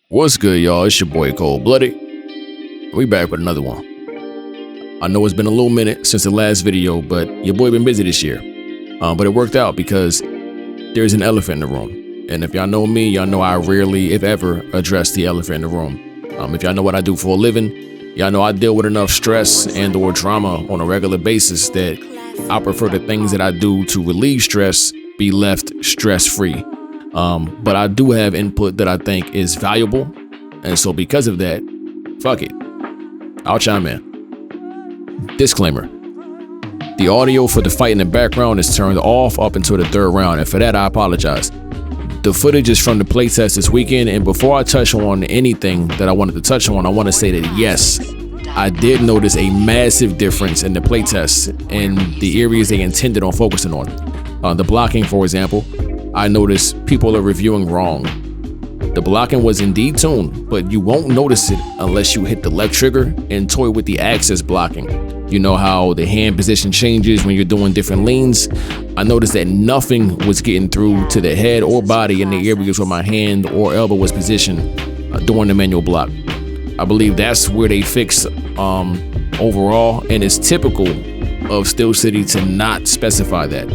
What's good, y'all? It's your boy Cold Blooded. We back with another one. I know it's been a little minute since the last video, but your boy been busy this year. But it worked out because there's an elephant in the room. And if y'all know me, y'all know I rarely, if ever, address the elephant in the room. If y'all know what I do for a living, y'all know I deal with enough stress and or drama on a regular basis that I prefer the things that I do to relieve stress be left stress-free. But I do have input that I think is valuable. And so because of that, fuck it, I'll chime in. Disclaimer. The audio for the fight in the background is turned off up until the third round, and for that I apologize. The footage is from the playtest this weekend, and before I touch on anything that I wanted to touch on, I want to say that yes, I did notice a massive difference in the playtests and the areas they intended on focusing on. The blocking, for example, I noticed people are reviewing wrong. The blocking was indeed tuned, but you won't notice it unless you hit the left trigger and toy with the axis blocking. You know how the hand position changes when you're doing different leans? I noticed that nothing was getting through to the head or body in the areas where my hand or elbow was positioned during the manual block. I believe that's where they fixed overall, and it's typical of Steel City to not specify that.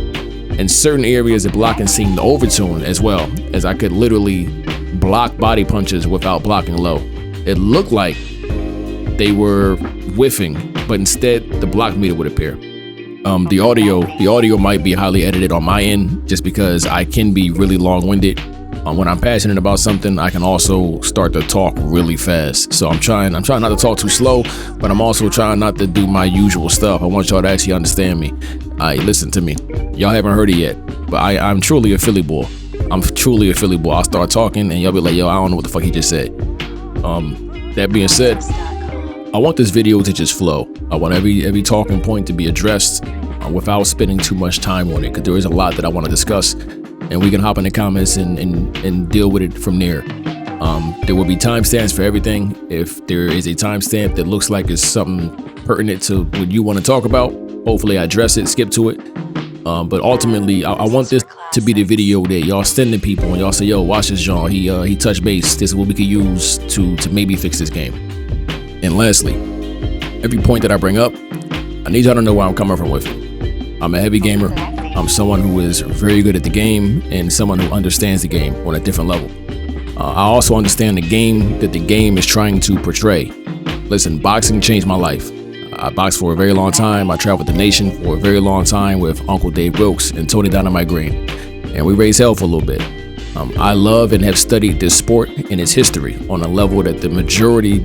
In certain areas, the blocking seemed overtuned as well, as I could literally block body punches without blocking low. It looked like they were whiffing, but instead the block meter would appear. The audio might be highly edited on my end, just because I can be really long-winded. When I'm passionate about something, I can also start to talk really fast. So I'm trying not to talk too slow, but I'm also trying not to do my usual stuff. I want y'all to actually understand me. Listen to me. Y'all haven't heard it yet, but I'm truly a Philly boy. I'm truly a Philly boy. I'll start talking and y'all be like, yo, I don't know what the fuck he just said. That being said, I want this video to just flow. I want every talking point to be addressed without spending too much time on it, because there is a lot that I want to discuss, and we can hop in the comments and deal with it from there. There will be timestamps for everything. If there is a timestamp that looks like it's something pertinent to what you want to talk about, hopefully I address it, skip to it. But ultimately, I want this to be the video that y'all send to people and y'all say, yo, watch this John. He touched base. This is what we could use to maybe fix this game. And lastly, every point that I bring up, I need y'all to know where I'm coming from with it. I'm a heavy gamer. I'm someone who is very good at the game and someone who understands the game on a different level. I also understand the game that the game is trying to portray. Listen, boxing changed my life. I boxed for a very long time. I traveled the nation for a very long time with Uncle Dave Wilkes and Tony Dynamite Green, and we raised hell for a little bit. I love and have studied this sport and its history on a level that the majority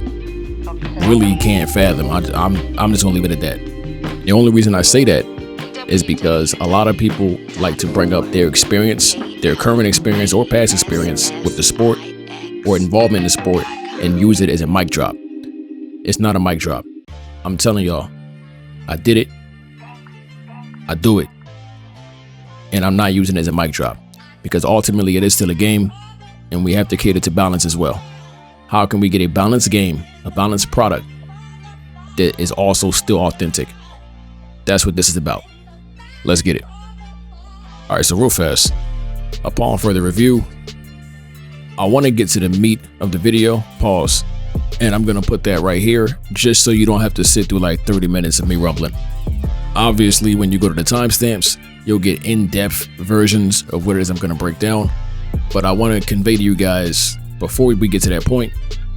really can't fathom. I'm just gonna leave it at that. The only reason I say that is because a lot of people like to bring up their experience, their current experience or past experience with the sport or involvement in the sport, and use it as a mic drop. It's not a mic drop. I'm telling y'all, I did it, I do it, and I'm not using it as a mic drop, because ultimately it is still a game, and we have to cater to balance as well. How can we get a balanced game, a balanced product that is also still authentic? That's what this is about. Let's get it. All right, so real fast, upon further review, I want to get to the meat of the video. Pause. And I'm going to put that right here, just so you don't have to sit through like 30 minutes of me rumbling. Obviously, when you go to the timestamps, you'll get in-depth versions of what it is I'm going to break down. But I want to convey to you guys, before we get to that point,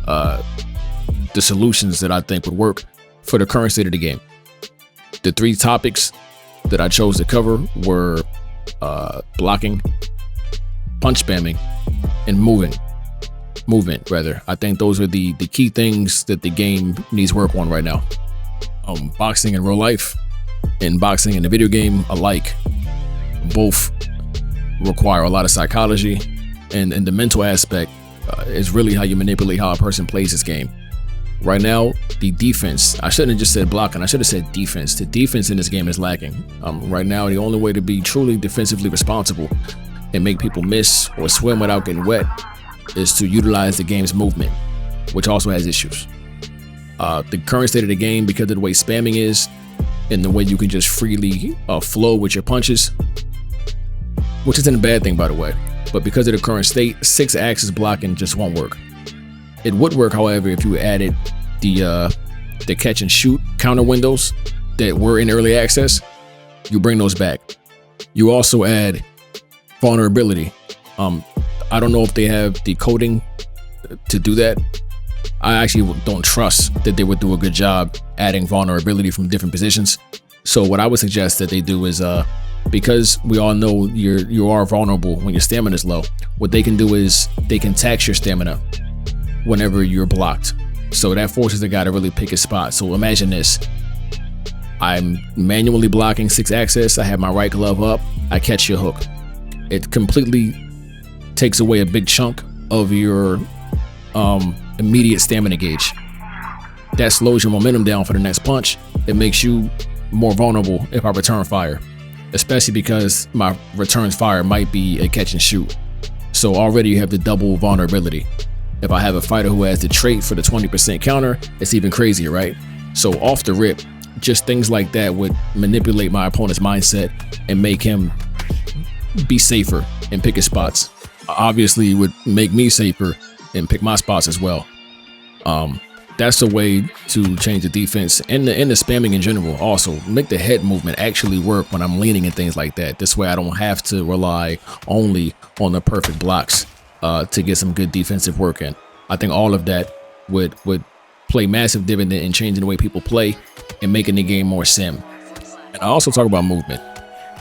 the solutions that I think would work for the current state of the game. The three topics that I chose to cover were blocking, punch spamming, and movement. I think those are the key things that the game needs work on right now. Boxing in real life and boxing in the video game alike both require a lot of psychology, and the mental aspect is really how you manipulate how a person plays this game. Right now, the defense, I shouldn't have just said blocking, I should have said defense. The defense in this game is lacking. Right now, the only way to be truly defensively responsible and make people miss or swim without getting wet is to utilize the game's movement, which also has issues. The current state of the game, because of the way spamming is and the way you can just freely flow with your punches, which isn't a bad thing, by the way, but because of the current state, 6-axis blocking just won't work. It would work, however, if you added the catch and shoot counter windows that were in early access. You bring those back. You also add vulnerability. I don't know if they have the coding to do that. I actually don't trust that they would do a good job adding vulnerability from different positions. So what I would suggest that they do is, because we all know you are vulnerable when your stamina is low, what they can do is they can tax your stamina whenever you're blocked. So that forces the guy to really pick his spot. So imagine this. I'm manually blocking 6 access. I have my right glove up. I catch your hook. It completely takes away a big chunk of your immediate stamina gauge. That slows your momentum down for the next punch. It makes you more vulnerable if I return fire, especially because my returns fire might be a catch and shoot. So already you have the double vulnerability. If I have a fighter who has the trait for the 20% counter, it's even crazier, right? So off the rip, just things like that would manipulate my opponent's mindset and make him be safer and pick his spots. Obviously, it would make me safer and pick my spots as well. That's a way to change the defense and the spamming in general. Also, make the head movement actually work when I'm leaning and things like that. This way I don't have to rely only on the perfect blocks to get some good defensive work in. I think all of that would play massive dividend in changing the way people play and making the game more sim. And I also talk about movement.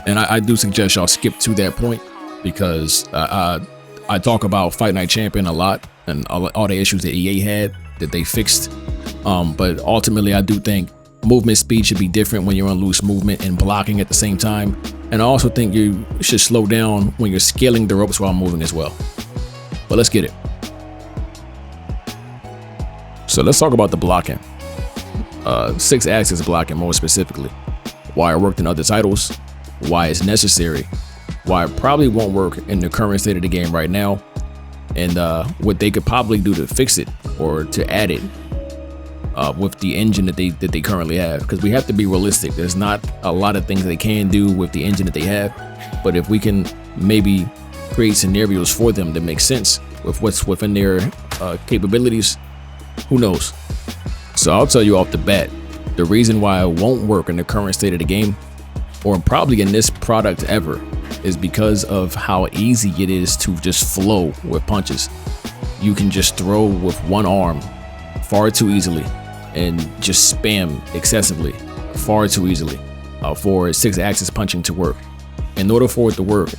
And I do suggest y'all skip to that point, because I talk about Fight Night Champion a lot and all the issues that EA had that they fixed. But ultimately, I do think movement speed should be different when you're on loose movement and blocking at the same time. And I also think you should slow down when you're scaling the ropes while moving as well. But let's get it. So let's talk about the blocking. 6-axis blocking more specifically. Why it worked in other titles, why it's necessary, why it probably won't work in the current state of the game right now, and what they could probably do to fix it or to add it with the engine that they currently have. Because we have to be realistic. There's not a lot of things they can do with the engine that they have, but if we can maybe create scenarios for them that make sense with what's within their capabilities, who knows? So I'll tell you off the bat, the reason why it won't work in the current state of the game, or probably in this product ever, is because of how easy it is to just flow with punches. You can just throw with one arm far too easily and just spam excessively far too easily for 6-axis punching to work. In order for it to work,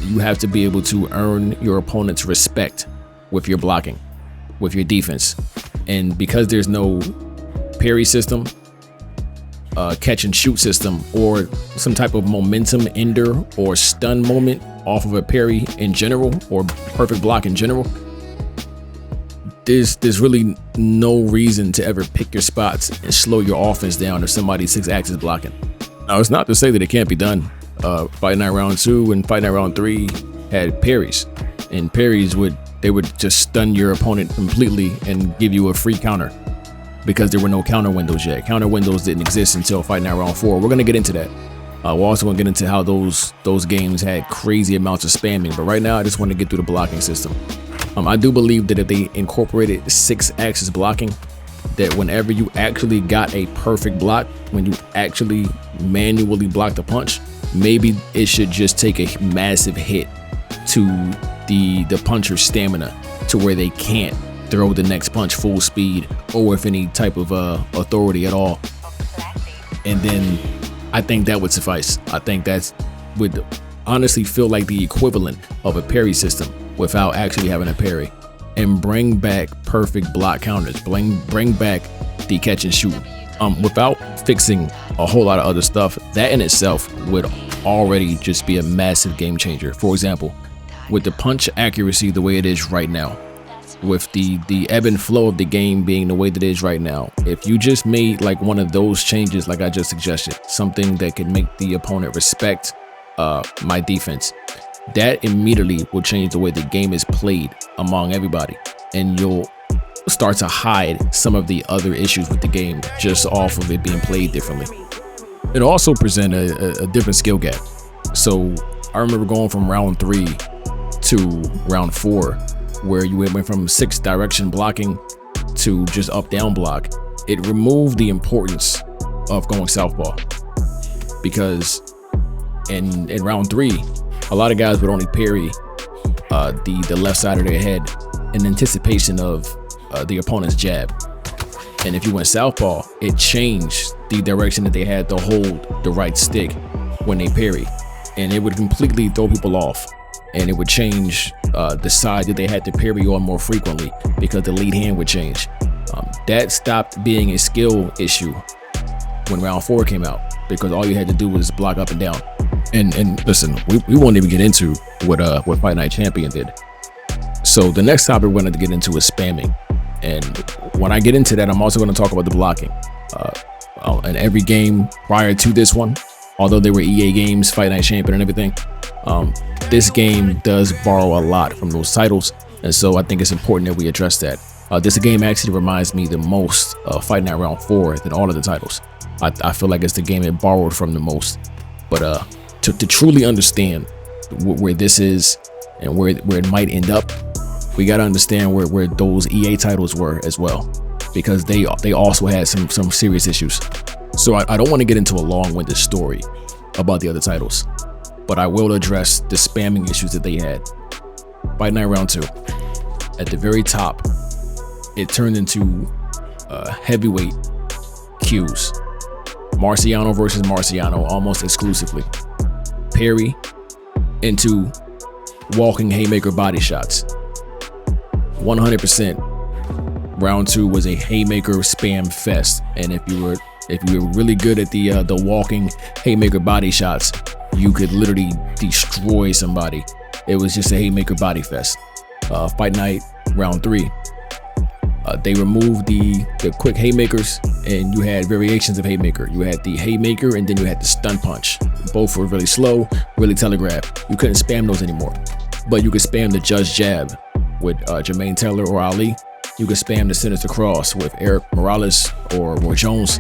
you have to be able to earn your opponent's respect with your blocking, with your defense. And because there's no parry system, catch and shoot system, or some type of momentum ender or stun moment off of a parry in general, or perfect block in general, there's really no reason to ever pick your spots and slow your offense down if somebody's 6-axis blocking. Now, it's not to say that it can't be done. Fight Night Round 2 and Fight Night Round 3 had parries, and parries would just stun your opponent completely and give you a free counter, because there were no counter windows yet. Counter windows didn't exist until Fight Night Round 4. We're gonna get into that. We're also gonna get into how those games had crazy amounts of spamming. But right now, I just want to get through the blocking system. I do believe that if they incorporated 6-axis blocking, that whenever you actually got a perfect block, when you actually manually blocked a punch, maybe it should just take a massive hit to the puncher's stamina to where they can't throw the next punch full speed or with any type of authority at all. And then I think that would suffice. I think that would honestly feel like the equivalent of a parry system without actually having a parry, and bring back perfect block counters, bring back the catch and shoot without fixing a whole lot of other stuff. That in itself would already just be a massive game changer. For example, with the punch accuracy the way it is right now, with the ebb and flow of the game being the way that it is right now, if you just made like one of those changes like I just suggested, something that could make the opponent respect my defense, that immediately will change the way the game is played among everybody, and you'll start to hide some of the other issues with the game just off of it being played differently. It also present a different skill gap. So I remember going from round 3 to round 4 where you went from 6 direction blocking to just up down block, it removed the importance of going southpaw, because in round 3, a lot of guys would only parry the left side of their head in anticipation of the opponent's jab. And if you went southpaw, it changed the direction that they had to hold the right stick when they parry, and it would completely throw people off, and it would change the side that they had to parry on more frequently because the lead hand would change. That stopped being a skill issue when round 4 came out, because all you had to do was block up and down. And listen, we won't even get into what Fight Night Champion did. So the next topic we're going to get into is spamming. And when I get into that, I'm also going to talk about the blocking. In every game prior to this one, although they were EA games, Fight Night Champion and everything, this game does borrow a lot from those titles. And so I think it's important that we address that. This game actually reminds me the most of Fight Night Round 4 than all of the titles. I feel like it's the game it borrowed from the most. But to truly understand where this is and where it might end up, we got to understand where those EA titles were as well, because they also had some serious issues. So I don't want to get into a long-winded story about the other titles, but I will address the spamming issues that they had. Fight Night Round 2, at the very top, it turned into heavyweight cues. Marciano versus Marciano almost exclusively. Parry into walking haymaker body shots. 100% round 2 was a haymaker spam fest, and if you were really good at the walking haymaker body shots, you could literally destroy somebody. It was just a haymaker body fest. Fight Night Round 3, they removed the quick haymakers, and you had variations of haymaker. You had the haymaker, and then you had the stun punch. Both were really slow, really telegraphed. You couldn't spam those anymore, but you could spam the Judge Jab with Jermaine Taylor or Ali. You could spam the Sinister Cross with Eric Morales or Roy Jones,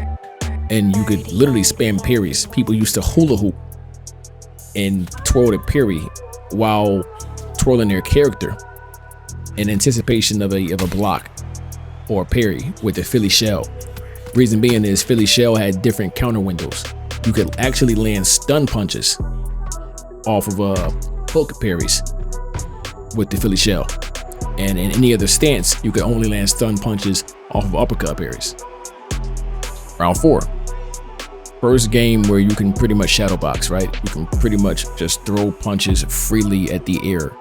and you could literally spam parries. People used to hula hoop and twirl the parry while twirling their character in anticipation of a block or a parry with the Philly shell. Reason being is Philly shell had different counter windows. You could actually land stun punches off of hook parries with the Philly shell. And in any other stance, you could only land stun punches off of uppercut parries. Round 4. First game where you can pretty much shadow box, right? You can pretty much just throw punches freely at the air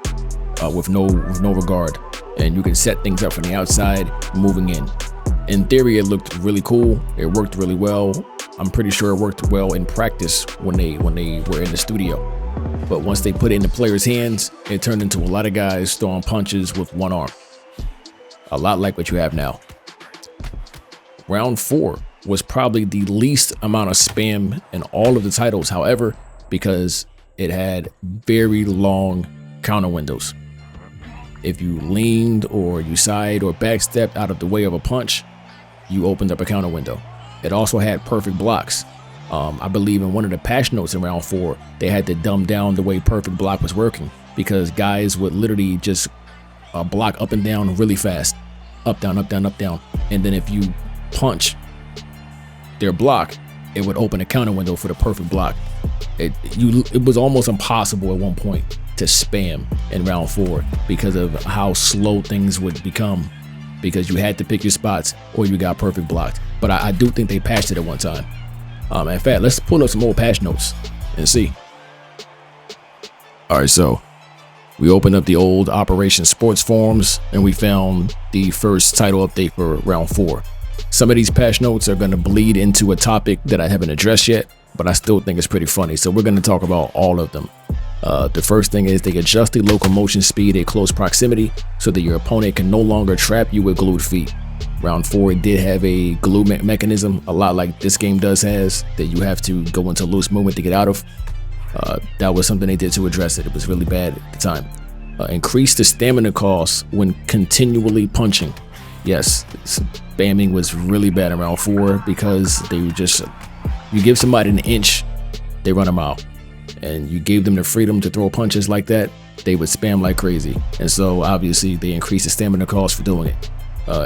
with no regard. And you can set things up from the outside, moving in. In theory, it looked really cool. It worked really well. I'm pretty sure it worked well in practice when they were in the studio. But once they put it in the players' hands, it turned into a lot of guys throwing punches with one arm. A lot like what you have now. Round 4 was probably the least amount of spam in all of the titles, however, because it had very long counter windows. If you leaned or you side or backstepped out of the way of a punch, you opened up a counter window. It also had perfect blocks. I believe in one of the patch notes in round 4, they had to dumb down the way perfect block was working, because guys would literally just block up and down really fast. Up, down, up, down, up, down. And then if you punch their block, it would open a counter window for the perfect block. It was almost impossible at one point to spam in round 4 because of how slow things would become, because you had to pick your spots or you got perfect blocked. But I do think they patched it at one time. In fact, let's pull up some old patch notes and see. All right, so we opened up the old Operation Sports forums and we found the first title update for round 4. Some of these patch notes are going to bleed into a topic that I haven't addressed yet, but I still think it's pretty funny, so we're going to talk about all of them. The first thing is they adjusted locomotion speed at close proximity so that your opponent can no longer trap you with glued feet. Round 4 did have a glue mechanism, a lot like this game has, that you have to go into loose movement to get out of. That was something they did to address it. It was really bad at the time. Increase the stamina cost when continually punching. Yes, spamming was really bad in round 4 because you give somebody an inch, they run a mile. And you gave them the freedom to throw punches like that, they would spam like crazy. And so obviously they increased the stamina cost for doing it.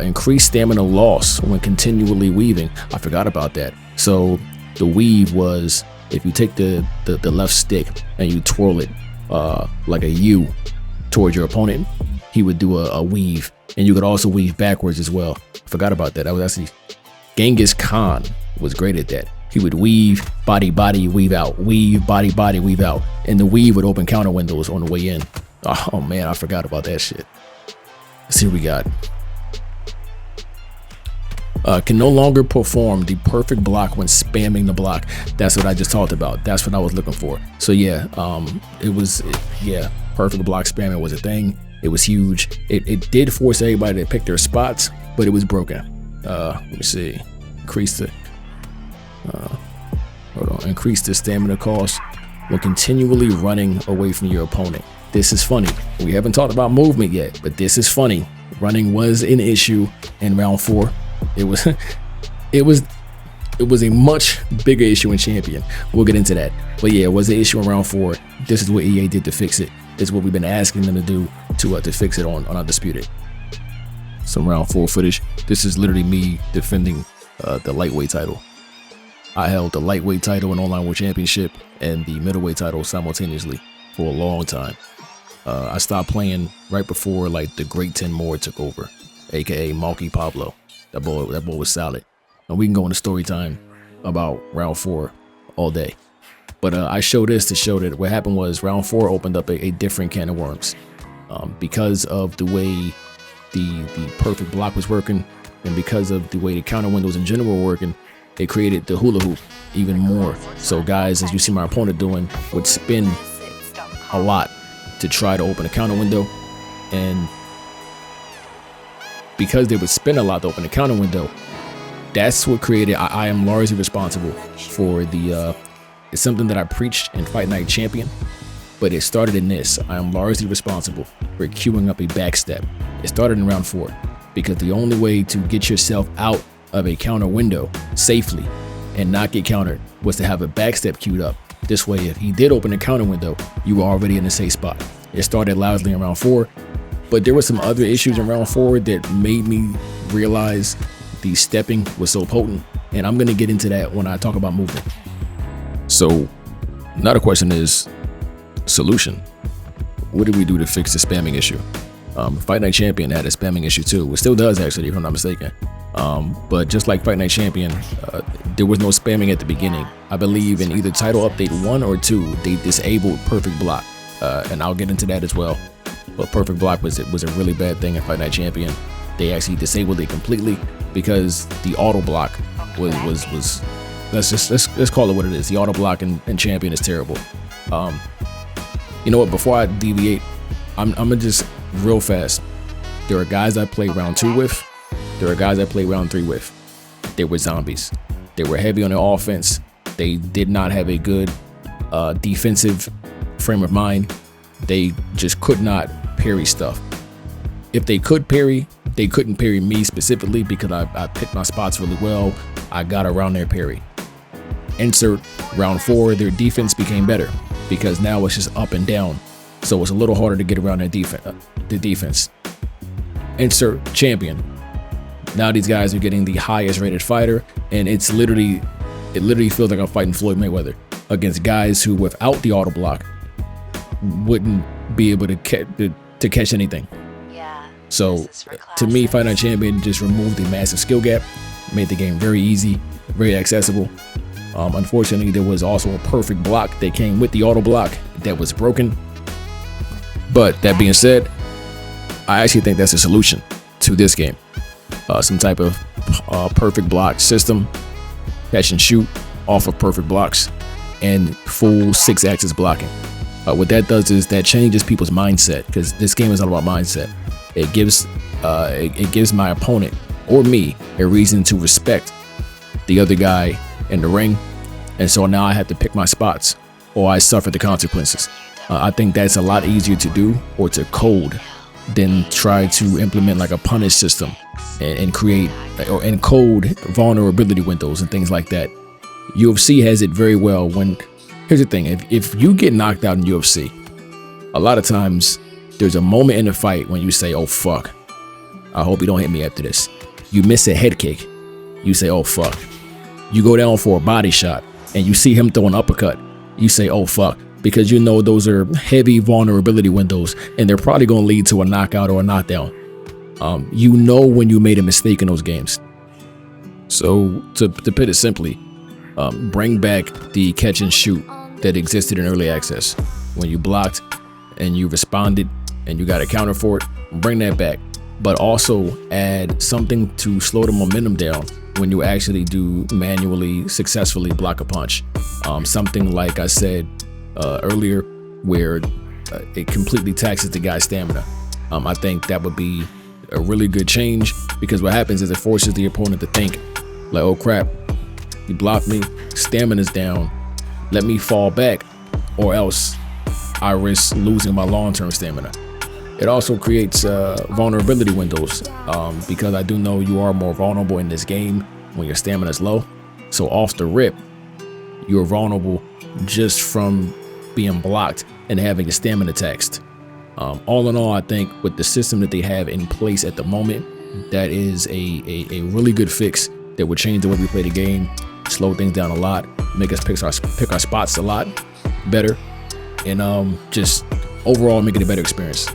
Increased stamina loss when continually weaving. I forgot about that. So the weave was, if you take the left stick and you twirl it like a U towards your opponent, he would do a weave. And you could also weave backwards as well. I forgot about that. That was actually, Genghis Khan was great at that. He would weave, body, body, weave out, weave, body, body, weave out. And the weave would open counter windows on the way in. Oh man, I forgot about that shit. Let's see what we got. Can no longer perform the perfect block when spamming the block. That's what I just talked about. That's what I was looking for. So yeah, perfect block spamming was a thing. It was huge. It did force everybody to pick their spots, but it was broken. Let me see. Increase the increase the stamina cost when continually running away from your opponent. This is funny. We haven't talked about movement yet, but this is funny. Running was an issue in round 4. It was a much bigger issue in Champion. We'll get into that. But yeah, it was an issue in round 4. This is what EA did to fix it. This is what we've been asking them to do to fix it on Undisputed. Some round 4 footage. This is literally me defending the lightweight title. I held the lightweight title in Online World Championship and the middleweight title simultaneously for a long time. I stopped playing right before like the Great 10 More took over, aka Malky Pablo. That boy was solid. And we can go into story time about round 4 all day. But I show this to show that what happened was round 4 opened up a different can of worms. Because of the way the perfect block was working, and because of the way the counter windows in general were working, it created the hula hoop even more. So guys, as you see my opponent doing, would spin a lot to try to open a counter window. And because they would spin a lot to open the counter window, that's what created, I am largely responsible for the, it's something that I preached in Fight Night Champion, but it started in this. I am largely responsible for queuing up a backstep. It started in round 4, because the only way to get yourself out of a counter window safely and not get countered was to have a backstep queued up. This way, if he did open a counter window, you were already in a safe spot. It started loudly in round 4. But there were some other issues in round 4 that made me realize the stepping was so potent. And I'm going to get into that when I talk about movement. So now the question is, solution. What did we do to fix the spamming issue? Fight Night Champion had a spamming issue too. It still does actually, if I'm not mistaken. But just like Fight Night Champion, there was no spamming at the beginning. I believe in either title update 1 or 2, they disabled perfect block. And I'll get into that as well. But perfect block was a really bad thing in Fight Night Champion. They actually disabled it completely because the auto block was let's call it what it is. The auto block in Champion is terrible. You know what? Before I deviate, I'm gonna just real fast. There are guys I played round 2 with. There are guys I played round 3 with. They were zombies. They were heavy on their offense. They did not have a good defensive frame of mind. They just could not parry stuff. If they could parry, they couldn't parry me specifically because I picked my spots really well. I got around their parry. Insert round 4, their defense became better because now it's just up and down. So it's a little harder to get around their defense. Insert Champion. Now these guys are getting the highest rated fighter, and it literally feels like I'm fighting Floyd Mayweather against guys who without the auto block wouldn't be able to catch anything. So to me, Fight Night Champion just removed the massive skill gap, made the game very easy, very accessible. Unfortunately, there was also a perfect block that came with the auto block that was broken. But that being said, I actually think that's a solution to this game. Some type of perfect block system, catch and shoot off of perfect blocks, and full 6-axis blocking. What that does is that changes people's mindset, because this game is all about mindset. It gives my opponent or me a reason to respect the other guy in the ring, and so now I have to pick my spots or I suffer the consequences. I think that's a lot easier to do or to code than try to implement like a punish system and create or encode vulnerability windows and things like that. UFC has it very well. When here's the thing, if you get knocked out in UFC, A lot of times there's a moment in the fight when you say, oh fuck, I hope he don't hit me after this. You miss a head kick, you say, oh fuck. You go down for a body shot and you see him throw an uppercut, you say, oh fuck, because you know those are heavy vulnerability windows and they're probably going to lead to a knockout or a knockdown. You know when you made a mistake in those games. So to put it simply, bring back the catch and shoot that existed in early access. When you blocked and you responded and you got a counter for it, bring that back. But also add something to slow the momentum down when you actually do manually successfully block a punch. Something like I said earlier, where it completely taxes the guy's stamina. I think that would be a really good change, because what happens is it forces the opponent to think like, oh crap, he blocked me, stamina's down, let me fall back or else I risk losing my long-term stamina. It also creates vulnerability windows, because I do know you are more vulnerable in this game when your stamina is low. So off the rip, you're vulnerable just from being blocked and having your stamina taxed. All in all, I think with the system that they have in place at the moment, that is a really good fix that would change the way we play the game, slow things down a lot, make us pick our spots a lot better, and just overall make it a better experience.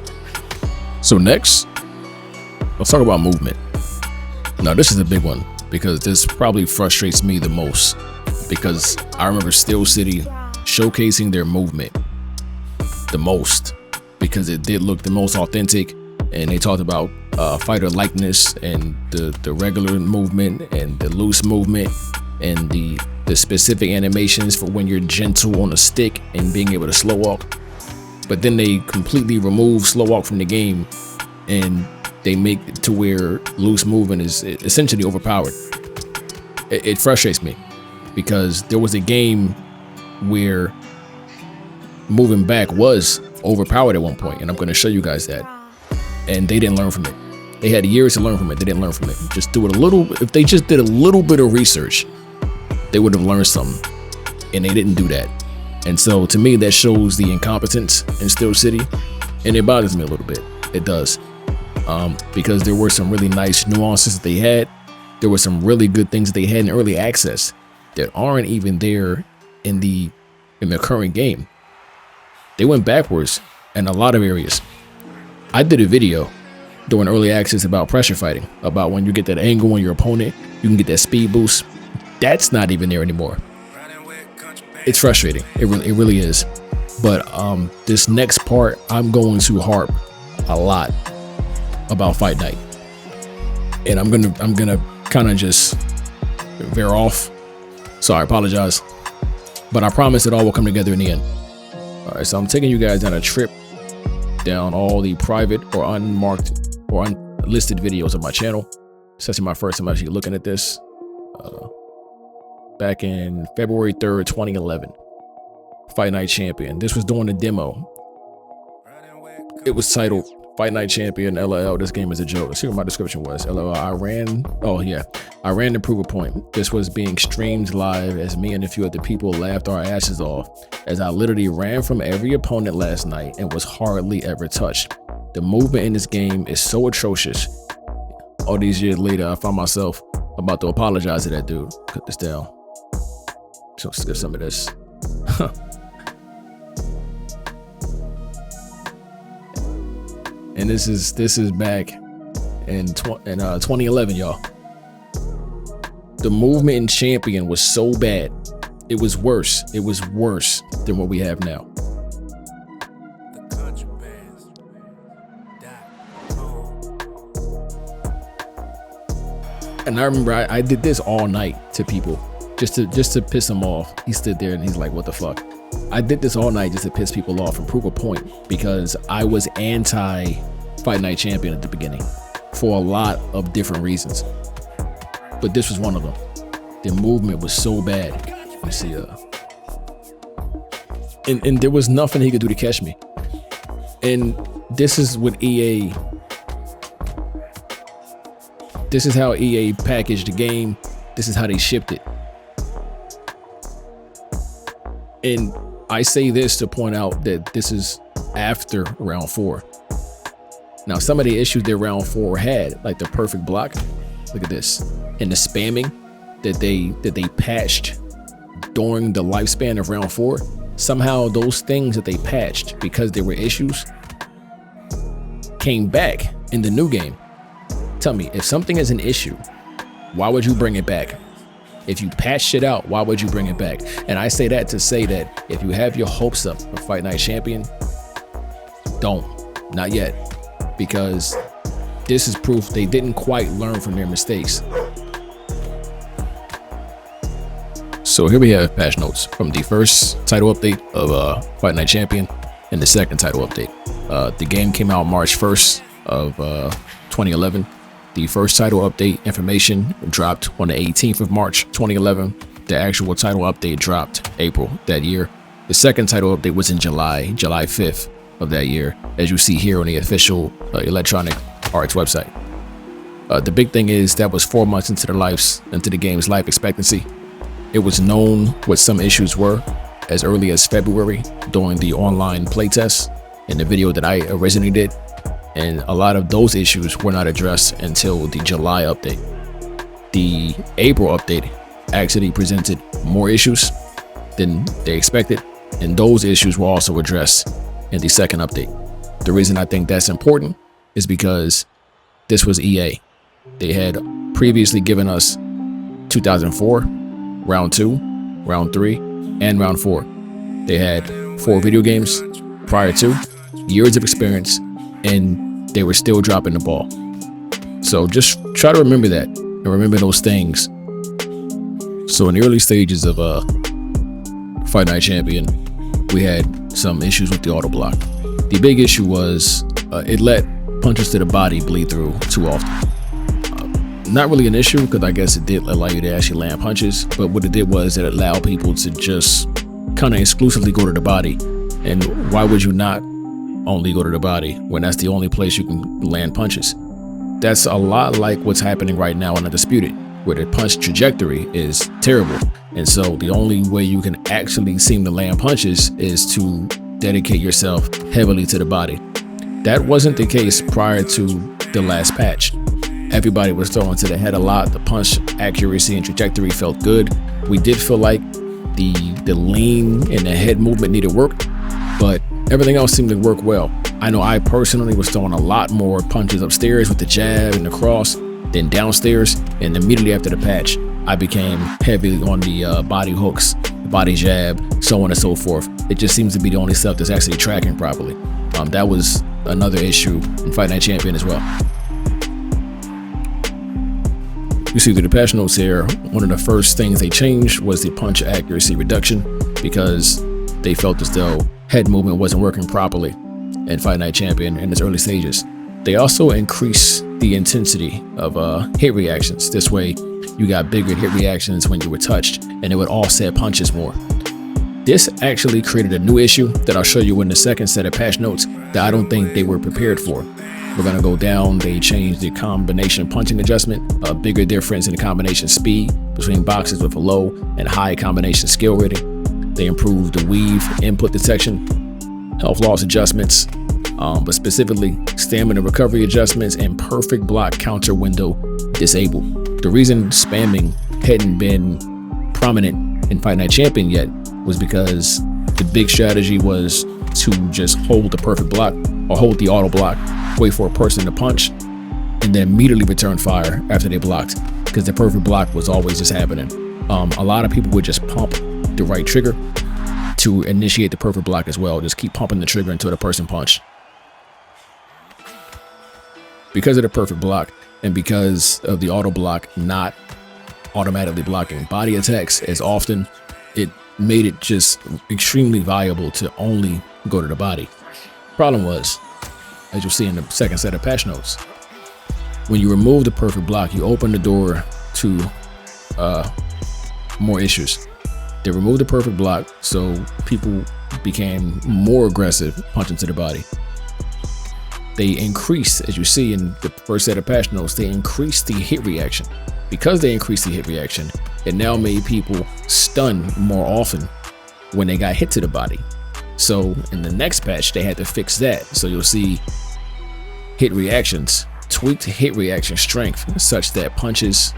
So next, let's talk about movement. Now this is a big one, because this probably frustrates me the most, because I remember Steel City showcasing their movement the most, because it did look the most authentic, and they talked about fighter likeness and the regular movement and the loose movement and the specific animations for when you're gentle on a stick and being able to slow walk. But then they completely remove slow walk from the game, and they make it to where loose movement is essentially overpowered. It frustrates me, because there was a game where moving back was overpowered at one point, and I'm going to show you guys that. And they didn't learn from it. They had years to learn from it. They didn't learn from it. Just do it a little. If they just did a little bit of research, they would have learned something, and they didn't do that. And so to me, that shows the incompetence in Steel City, and it bothers me a little bit. It does, because there were some really nice nuances that they had. There were some really good things that they had in early access that aren't even there in the current game. They went backwards in a lot of areas. I did a video during early access about pressure fighting, about when you get that angle on your opponent, you can get that speed boost. That's not even there anymore. It's frustrating. It really is. But this next part, I'm going to harp a lot about Fight Night, and I'm gonna kind of just veer off. So I apologize, but I promise it all will come together in the end. All right, so I'm taking you guys on a trip down all the private or unmarked or unlisted videos of my channel. It's actually my first time actually looking at this. Back in February 3rd, 2011, Fight Night Champion. This was during the demo. It was titled Fight Night Champion LOL. This game is a joke. Let's see what my description was. LOL. I ran to prove a point. This was being streamed live as me and a few other people laughed our asses off, as I literally ran from every opponent last night and was hardly ever touched. The movement in this game is so atrocious. All these years later, I found myself about to apologize to that dude. Cut this down. So let's get some of this. And this is back in 2011, y'all. The movement in Champion was so bad. It was worse. It was worse than what we have now. And I remember I did this all night to people, just to piss them off. He stood there and he's like, what the fuck? I did this all night just to piss people off and prove a point, because I was anti Fight Night Champion at the beginning for a lot of different reasons. But this was one of them. The movement was so bad. Let me see. And there was nothing he could do to catch me. And this is what EA. This is how EA packaged the game. This is how they shipped it. And I say this to point out that this is after round 4. Now, some of the issues that round 4 had, like the perfect block, look at this, and the spamming that they patched during the lifespan of round 4, somehow those things that they patched because there were issues came back in the new game. Tell me, if something is an issue, why would you bring it back? If you patched it out, why would you bring it back? And I say that to say that if you have your hopes up for Fight Night Champion, don't, not yet, because this is proof they didn't quite learn from their mistakes. So here we have patch notes from the first title update of Fight Night Champion and the second title update. The game came out March 1st of 2011. The first title update information dropped on the 18th of March 2011. The actual title update dropped April that year. The second title update was in July 5th of that year, as you see here on the official Electronic Arts website. The big thing is that was 4 months into the game's life expectancy. It was known what some issues were as early as February during the online playtest in the video that I originally did. And a lot of those issues were not addressed until the July update. The April update actually presented more issues than they expected, and those issues were also addressed in the second update. The reason I think that's important is because this was EA. They had previously given us 2004, round 2, round 3, and round 4. They had 4 video games prior to, years of experience, and they were still dropping the ball. So just try to remember that and remember those things. So in the early stages of Fight Night Champion, we had some issues with the auto block. The big issue was it let punches to the body bleed through too often. Not really an issue, because I guess it did allow you to actually land punches, but what it did was it allowed people to just kind of exclusively go to the body. And why would you not only go to the body when that's the only place you can land punches? That's a lot like what's happening right now in Undisputed, where the punch trajectory is terrible. And so the only way you can actually seem to land punches is to dedicate yourself heavily to the body. That wasn't the case prior to the last patch. Everybody was throwing to the head a lot. The punch accuracy and trajectory felt good. We did feel like the lean and the head movement needed work, but everything else seemed to work well. I know I personally was throwing a lot more punches upstairs with the jab and the cross than downstairs, and immediately after the patch, I became heavy on the body hooks, the body jab, so on and so forth. It just seems to be the only stuff that's actually tracking properly. That was another issue in Fight Night Champion as well. You see through the patch notes here, one of the first things they changed was the punch accuracy reduction, because they felt as though head movement wasn't working properly in Fight Night Champion in its early stages. They also increased the intensity of hit reactions. This way, you got bigger hit reactions when you were touched, and it would offset punches more. This actually created a new issue that I'll show you in the second set of patch notes that I don't think they were prepared for. We're gonna go down. They changed the combination punching adjustment, a bigger difference in the combination speed between boxes with a low and high combination skill rating. They improved the weave input detection, health loss adjustments, but specifically stamina recovery adjustments and perfect block counter window disabled. The reason spamming hadn't been prominent in Fight Night Champion yet was because the big strategy was to just hold the perfect block or hold the auto block, wait for a person to punch, and then immediately return fire after they blocked, because the perfect block was always just happening. A lot of people would just pump the right trigger to initiate the perfect block as well. Just keep pumping the trigger until the person punched. Because of the perfect block and because of the auto block not automatically blocking body attacks as often, it made it just extremely viable to only go to the body. Problem was, as you'll see in the second set of patch notes, when you remove the perfect block, you open the door to more issues. They removed the perfect block, so people became more aggressive punching to the body. They increased, as you see in the first set of patch notes, they increased the hit reaction. Because they increased the hit reaction, it now made people stun more often when they got hit to the body. So in the next patch, they had to fix that. So you'll see hit reactions, tweaked hit reaction strength, such that punches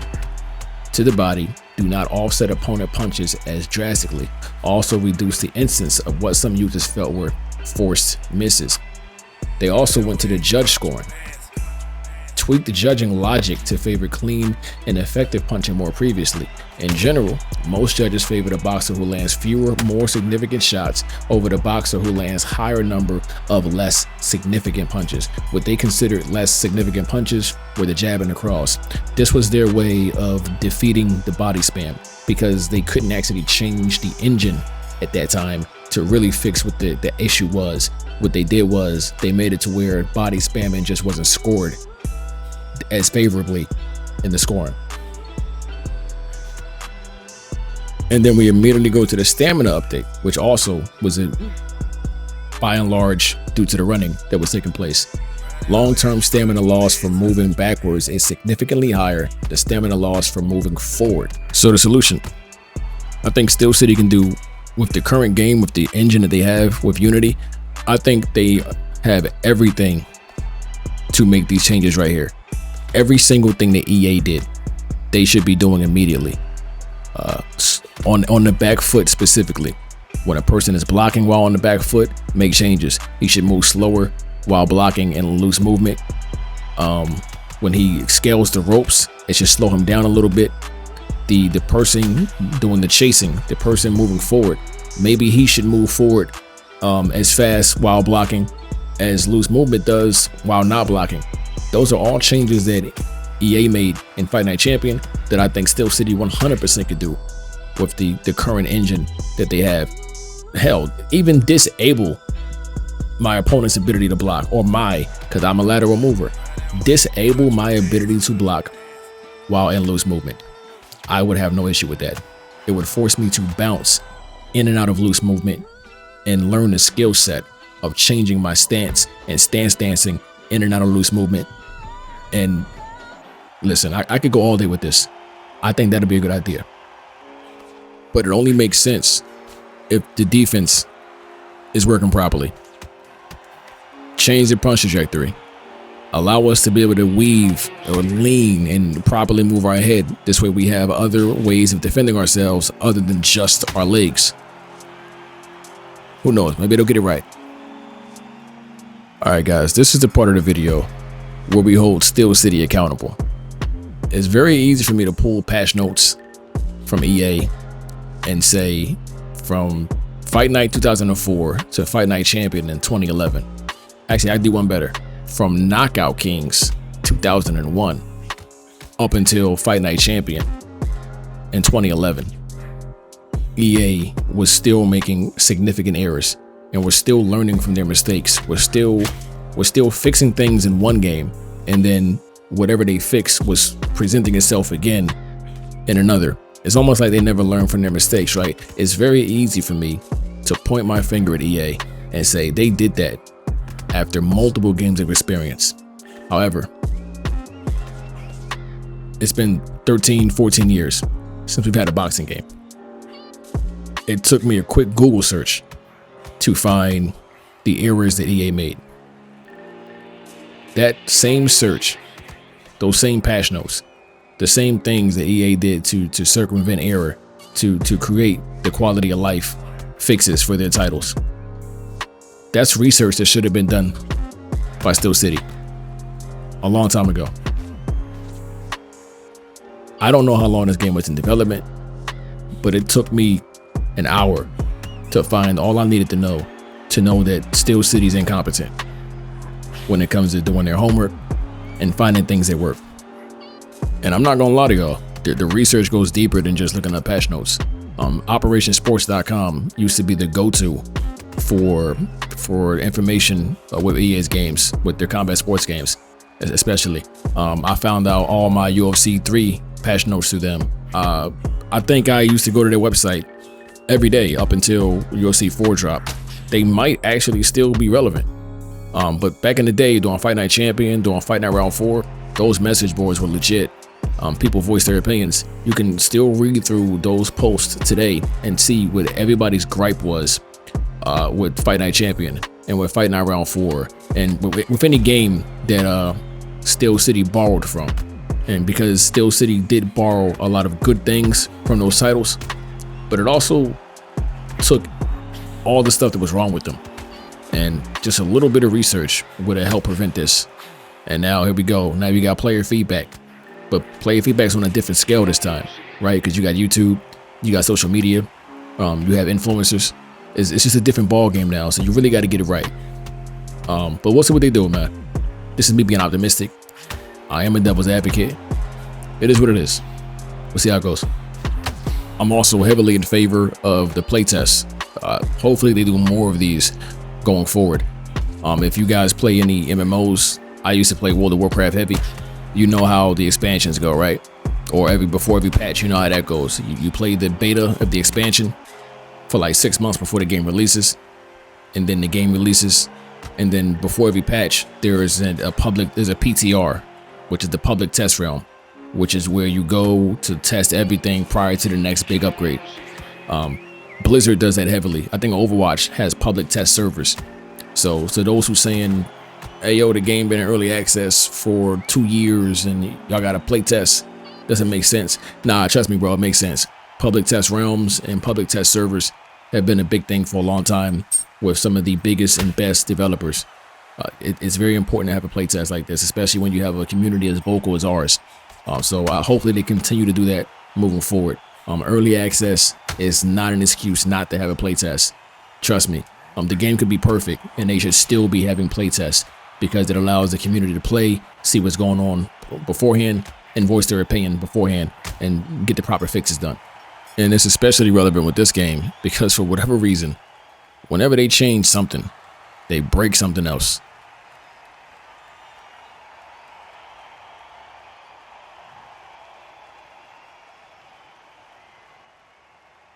to the body do not offset opponent punches as drastically. Also reduce the instance of what some users felt were forced misses. They also went to the judge scoring, tweaked the judging logic to favor clean and effective punching more previously. In general, most judges favor the boxer who lands fewer, more significant shots over the boxer who lands higher number of less significant punches. What they considered less significant punches were the jab and the cross. This was their way of defeating the body spam, because they couldn't actually change the engine at that time to really fix what the issue was. What they did was they made it to where body spamming just wasn't scored as favorably in the scoring. And then we immediately go to the stamina update, which also was by and large due to the running that was taking place. Long-term stamina loss from moving backwards is significantly higher than stamina loss from moving forward. So the solution, I think Steel City can do with the current game, with the engine that they have with Unity, I think they have everything to make these changes right here. Every single thing that EA did, they should be doing immediately. On the back foot specifically, when a person is blocking while on the back foot, make changes. He should move slower while blocking in loose movement. When he scales the ropes, it should slow him down a little bit. The person doing the chasing, the person moving forward, maybe he should move forward as fast while blocking as loose movement does while not blocking. Those are all changes that EA made in Fight Night Champion that I think Steel City 100% could do with the current engine that they have. Hell, even disable my opponent's ability to block, or because I'm a lateral mover, disable my ability to block while in loose movement. I would have no issue with that. It would force me to bounce in and out of loose movement and learn the skill set of changing my stance and stance dancing in and out of loose movement. And listen, I could go all day with this. I think that'd be a good idea. But it only makes sense if the defense is working properly. Change the punch trajectory. Allow us to be able to weave or lean and properly move our head. This way we have other ways of defending ourselves other than just our legs. Who knows? Maybe they'll get it right. Alright guys, this is the part of the video where we hold Steel City accountable. It's very easy for me to pull patch notes from EA and say from Fight Night 2004 to Fight Night Champion in 2011. Actually, I do one better. From Knockout Kings 2001 up until Fight Night Champion in 2011. EA was still making significant errors, and we're still learning from their mistakes. We're still fixing things in one game, and then whatever they fixed was presenting itself again in another. It's almost like they never learned from their mistakes, right? It's very easy for me to point my finger at EA and say they did that after multiple games of experience. However, it's been 13, 14 years since we've had a boxing game. It took me a quick Google search to find the errors that EA made. That same search, those same patch notes, the same things that EA did to circumvent error, to create the quality of life fixes for their titles. That's research that should have been done by Steel City a long time ago. I don't know how long this game was in development, but it took me an hour to find all I needed to know that Steel City's incompetent when it comes to doing their homework and finding things that work. And I'm not gonna lie to y'all, the research goes deeper than just looking at patch notes. OperationSports.com used to be the go-to for information with EA's games, with their combat sports games especially. I found out all my UFC 3 patch notes through them. I think I used to go to their website every day up until UFC 4 dropped. They might actually still be relevant. But back in the day, during Fight Night Champion, during Fight Night Round 4, those message boards were legit. people voice their opinions. You can still read through those posts today and see what everybody's gripe was with Fight Night Champion and with Fight Night Round 4 and with any game that Steel City borrowed from. And because Steel City did borrow a lot of good things from those titles, but it also took all the stuff that was wrong with them. And just a little bit of research would have helped prevent this. And now here we go. Now you got player feedback. But player feedback's on a different scale this time, right? Because you got YouTube, you got social media, you have influencers. It's just a different ball game now, so you really got to get it right. But we'll see what they do, man. This is me being optimistic. I am a devil's advocate. It is what it is. We'll see how it goes. I'm also heavily in favor of the playtests. Hopefully they do more of these going forward. If you guys play any MMOs, I used to play World of Warcraft heavy. You know how the expansions go, right? Or before every patch, you know how that goes. You play the beta of the expansion for like 6 months before the game releases, and then the game releases, and then before every patch, there's a PTR, which is the public test realm, which is where you go to test everything prior to the next big upgrade. Blizzard does that heavily. I think Overwatch has public test servers. So those who saying, hey yo, the game been in early access for 2 years and y'all got to play test, doesn't make sense. Nah, trust me, bro, it makes sense. Public test realms and public test servers have been a big thing for a long time with some of the biggest and best developers. It's very important to have a playtest like this, especially when you have a community as vocal as ours. So hopefully they continue to do that moving forward. Early access is not an excuse not to have a playtest. Trust me, the game could be perfect and they should still be having playtests because it allows the community to play, see what's going on beforehand, and voice their opinion beforehand and get the proper fixes done. And it's especially relevant with this game because for whatever reason, whenever they change something, they break something else.